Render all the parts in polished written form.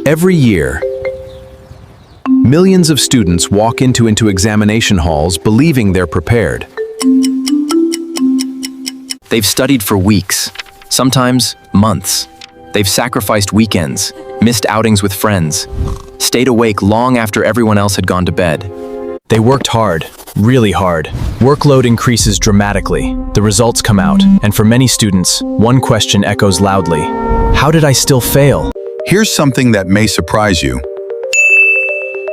Every year, millions of students walk into examination halls believing they're prepared. They've studied for weeks, sometimes months. They've sacrificed weekends, missed outings with friends, stayed awake long after everyone else had gone to bed. They worked hard, really hard. Workload increases dramatically. The results come out, and for many students, one question echoes loudly. How did I still fail? Here's something that may surprise you.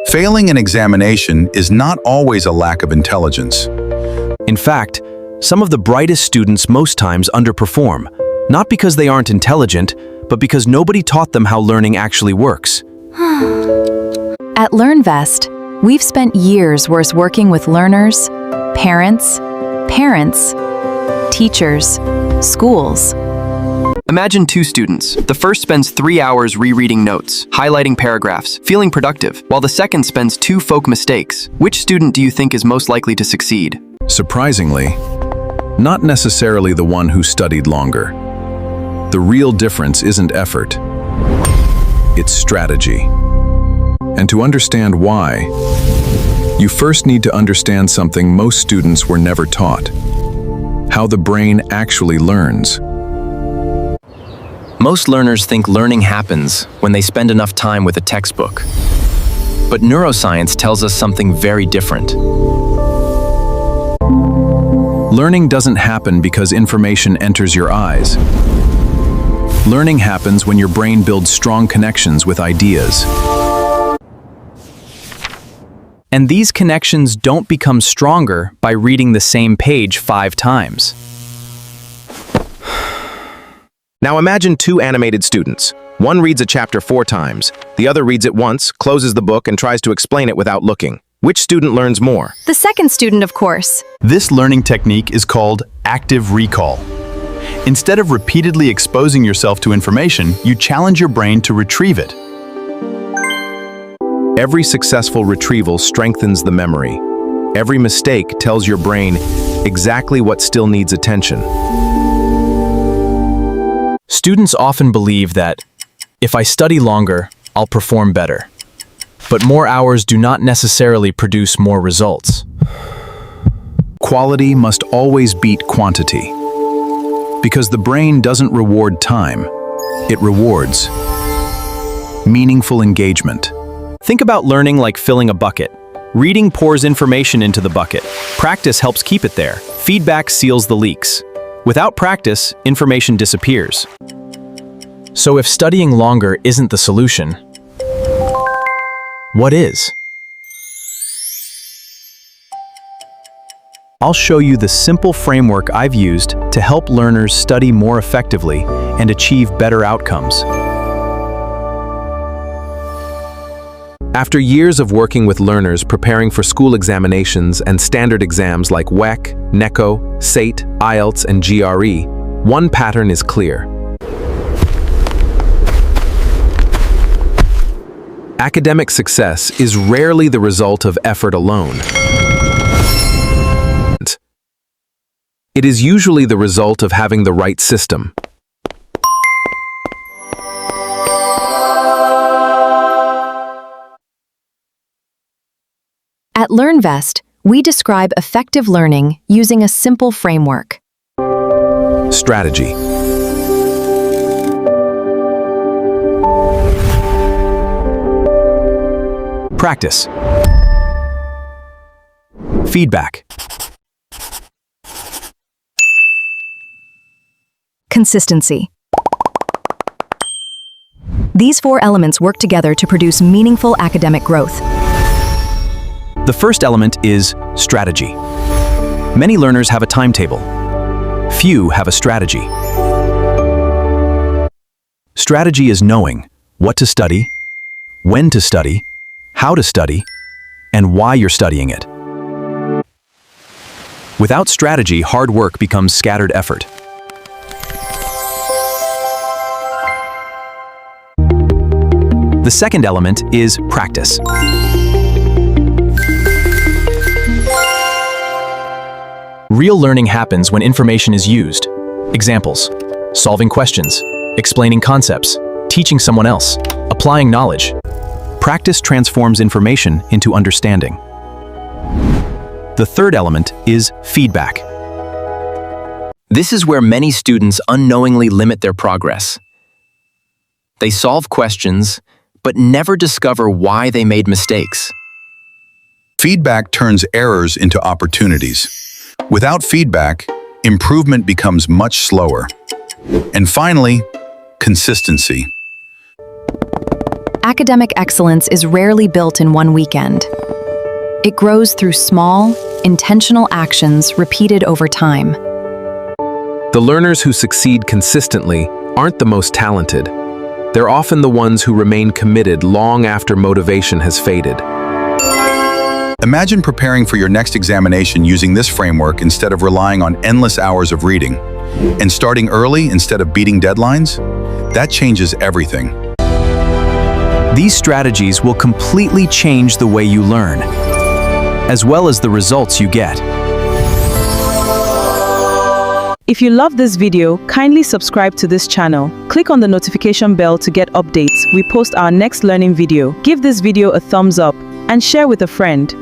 Failing an examination is not always a lack of intelligence. In fact, some of the brightest students most times underperform, not because they aren't intelligent, but because nobody taught them how learning actually works. At LearnVest, we've spent years working with learners, parents, teachers, schools. Imagine two students. The first spends 3 hours rereading notes, highlighting paragraphs, feeling productive, while the second spends 2 folk mistakes. Which student do you think is most likely to succeed? Surprisingly, not necessarily the one who studied longer. The real difference isn't effort, it's strategy. And to understand why, you first need to understand something most students were never taught: how the brain actually learns. Most learners think learning happens when they spend enough time with a textbook. But neuroscience tells us something very different. Learning doesn't happen because information enters your eyes. Learning happens when your brain builds strong connections with ideas. And these connections don't become stronger by reading the same page 5 times. Now imagine 2 animated students. One reads a chapter 4 times, the other reads it once, closes the book, and tries to explain it without looking. Which student learns more? The second student, of course. This learning technique is called active recall. Instead of repeatedly exposing yourself to information, you challenge your brain to retrieve it. Every successful retrieval strengthens the memory. Every mistake tells your brain exactly what still needs attention. Students often believe that, if I study longer, I'll perform better. But more hours do not necessarily produce more results. Quality must always beat quantity. Because the brain doesn't reward time, it rewards meaningful engagement. Think about learning like filling a bucket. Reading pours information into the bucket. Practice helps keep it there. Feedback seals the leaks. Without practice, information disappears. So if studying longer isn't the solution, what is? I'll show you the simple framework I've used to help learners study more effectively and achieve better outcomes. After years of working with learners preparing for school examinations and standard exams like WEC, NECO, SATE, IELTS, and GRE, one pattern is clear. Academic success is rarely the result of effort alone. It is usually the result of having the right system. At LearnVest, we describe effective learning using a simple framework. Strategy. Practice. Feedback. Consistency. These 4 elements work together to produce meaningful academic growth. The first element is strategy. Many learners have a timetable. Few have a strategy. Strategy is knowing what to study, when to study, how to study, and why you're studying it. Without strategy, hard work becomes scattered effort. The second element is practice. Real learning happens when information is used. Examples: solving questions, explaining concepts, teaching someone else. Applying knowledge. Practice transforms information into understanding. The third element is feedback. This is where many students unknowingly limit their progress. They solve questions, but never discover why they made mistakes. Feedback turns errors into opportunities. Without feedback, improvement becomes much slower. And finally, consistency. Academic excellence is rarely built in one weekend. It grows through small, intentional actions repeated over time. The learners who succeed consistently aren't the most talented. They're often the ones who remain committed long after motivation has faded. Imagine preparing for your next examination using this framework instead of relying on endless hours of reading. And starting early instead of beating deadlines? That changes everything. These strategies will completely change the way you learn, as well as the results you get. If you love this video, kindly subscribe to this channel. Click on the notification bell to get updates. We post our next learning video. Give this video a thumbs up and share with a friend.